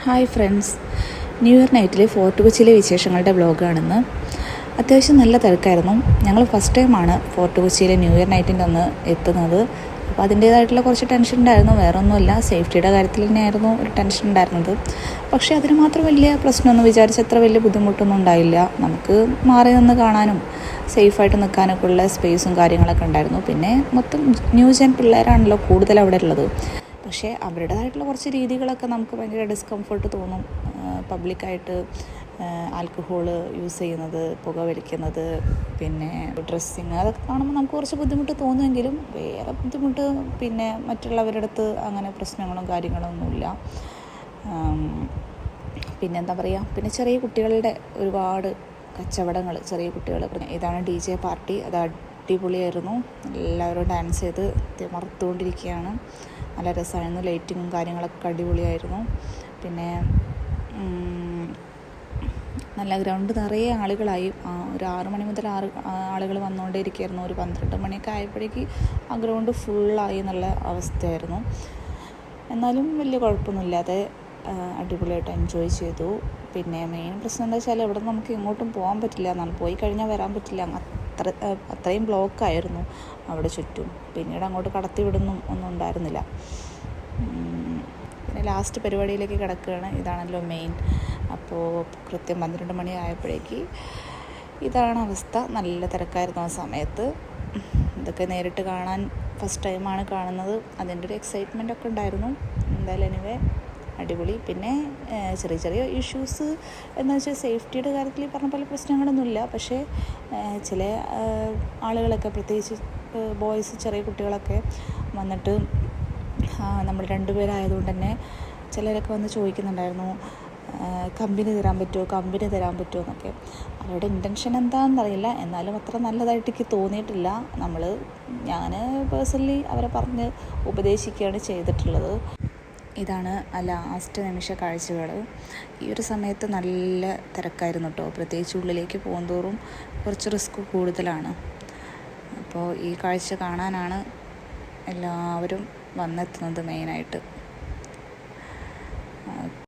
Hi friends, new year നൈറ്റിൽ fort കൊച്ചിയിലെ വിശേഷങ്ങളുടെ വ്ലോഗാണെന്ന്. അത്യാവശ്യം നല്ല തിരക്കായിരുന്നു. ഞങ്ങൾ ഫസ്റ്റ് ടൈമാണ് ഫോർട്ട് കൊച്ചിയിലെ ന്യൂ ഇയർ നൈറ്റിൻ്റെ അന്ന് എത്തുന്നത്. അപ്പോൾ അതിൻ്റേതായിട്ടുള്ള കുറച്ച് ടെൻഷൻ ഉണ്ടായിരുന്നു. വേറെ ഒന്നുമില്ല, സേഫ്റ്റിയുടെ കാര്യത്തിൽ തന്നെയായിരുന്നു ഒരു ടെൻഷൻ ഉണ്ടായിരുന്നത്. പക്ഷേ അതിന് മാത്രം വലിയ പ്രശ്നമൊന്നും വിചാരിച്ചത്ര വലിയ ബുദ്ധിമുട്ടൊന്നും ഉണ്ടായില്ല. നമുക്ക് മാറി നിന്ന് കാണാനും സേഫായിട്ട് നിൽക്കാനൊക്കെ ഉള്ള സ്പേസും കാര്യങ്ങളൊക്കെ ഉണ്ടായിരുന്നു. പിന്നെ മൊത്തം ന്യൂ ജെൻ പിള്ളേരാണല്ലോ കൂടുതൽ അവിടെ ഉള്ളത്. പക്ഷേ അവരുടേതായിട്ടുള്ള കുറച്ച് രീതികളൊക്കെ നമുക്ക് ഭയങ്കര ഡിസ്കംഫർട്ട് തോന്നും. പബ്ലിക്കായിട്ട് ആൽക്കഹോൾ യൂസ് ചെയ്യുന്നത്, പുക വലിക്കുന്നത്, പിന്നെ ഡ്രസ്സിങ്, അതൊക്കെ കാണുമ്പോൾ നമുക്ക് കുറച്ച് ബുദ്ധിമുട്ട് തോന്നുമെങ്കിലും വേറെ ബുദ്ധിമുട്ട് പിന്നെ മറ്റുള്ളവരുടെ അടുത്ത് അങ്ങനെ പ്രശ്നങ്ങളും കാര്യങ്ങളും ഒന്നുമില്ല. പിന്നെ എന്താ പറയുക, പിന്നെ ചെറിയ കുട്ടികളുടെ ഒരുപാട് കച്ചവടങ്ങൾ, ചെറിയ കുട്ടികൾ. ഇതാണ് DJ പാർട്ടി. അത് അടിപൊളിയായിരുന്നു. എല്ലാവരും ഡാൻസ് ചെയ്ത് മറത്തുകൊണ്ടിരിക്കുകയാണ്. നല്ല രസമായിരുന്നു. ലൈറ്റിങ്ങും കാര്യങ്ങളൊക്കെ അടിപൊളിയായിരുന്നു. പിന്നെ നല്ല ഗ്രൗണ്ട് നിറയെ ആളുകളായി. ഒരു 6 മണി മുതൽ ആളുകൾ വന്നുകൊണ്ടേയിരിക്കുകയായിരുന്നു. ഒരു 12 മണിയൊക്കെ ആയപ്പോഴേക്ക് ആ ഗ്രൗണ്ട് ഫുള്ളായി എന്നുള്ള അവസ്ഥയായിരുന്നു. എന്നാലും വലിയ കുഴപ്പമൊന്നുമില്ലാതെ അടിപൊളിയായിട്ട് എൻജോയ് ചെയ്തു. പിന്നെ മെയിൻ പ്രശ്നം എന്താ വെച്ചാൽ ഇവിടെ നമുക്ക് എങ്ങോട്ടും പോകാൻ പറ്റില്ല എന്നാണ്. പോയി കഴിഞ്ഞാൽ വരാൻ പറ്റില്ല. അത്രയും ബ്ലോക്കായിരുന്നു അവിടെ ചുറ്റും. പിന്നീട് അങ്ങോട്ട് കടത്തി വിടുന്നും ഒന്നും ഉണ്ടായിരുന്നില്ല. പിന്നെ ലാസ്റ്റ് പരിപാടിയിലേക്ക് കിടക്കുകയാണ്. ഇതാണല്ലോ മെയിൻ. അപ്പോൾ കൃത്യം 12 മണി ആയപ്പോഴേക്ക് ഇതാണ് അവസ്ഥ. നല്ല തിരക്കായിരുന്നു ആ സമയത്ത്. ഇതൊക്കെ നേരിട്ട് കാണാൻ ഫസ്റ്റ് ടൈമാണ് കാണുന്നത്. അതിൻ്റെ ഒരു എക്സൈറ്റ്മെൻ്റ് ഒക്കെ ഉണ്ടായിരുന്നു. എന്തായാലും എനിവേ അടിപൊളി. പിന്നെ ചെറിയ ചെറിയ ഇഷ്യൂസ് എന്ന് വെച്ചാൽ സേഫ്റ്റിയുടെ കാര്യത്തിൽ പറഞ്ഞ പോലെ പ്രശ്നങ്ങളൊന്നുമില്ല. പക്ഷേ ചില ആളുകളൊക്കെ, പ്രത്യേകിച്ച് ബോയ്സ്, ചെറിയ കുട്ടികളൊക്കെ വന്നിട്ട് നമ്മൾ 2 പേരായതുകൊണ്ട് തന്നെ ചിലരൊക്കെ വന്ന് ചോദിക്കുന്നുണ്ടായിരുന്നു, കമ്പനി തരാൻ പറ്റുമോ എന്നൊക്കെ. അവരുടെ ഇൻറ്റൻഷൻ എന്താണെന്നറിയില്ല. എന്നാലും അത്ര നല്ലതായിട്ട് എനിക്ക് തോന്നിയിട്ടില്ല. ഞാൻ പേഴ്സണലി അവരെ പറഞ്ഞ് ഉപദേശിക്കുകയാണ് ചെയ്തിട്ടുള്ളത്. ഇതാണ് ലാസ്റ്റ് നിമിഷ കാഴ്ചകൾ. ഈ ഒരു സമയത്ത് നല്ല തിരക്കായിരുന്നു കേട്ടോ. പ്രത്യേകിച്ച് ഉള്ളിലേക്ക് പോകുന്തോറും കുറച്ച് റിസ്ക് കൂടുതലാണ്. അപ്പോൾ ഈ കാഴ്ച കാണാനാണ് എല്ലാവരും വന്നെത്തുന്നത് മെയിനായിട്ട്.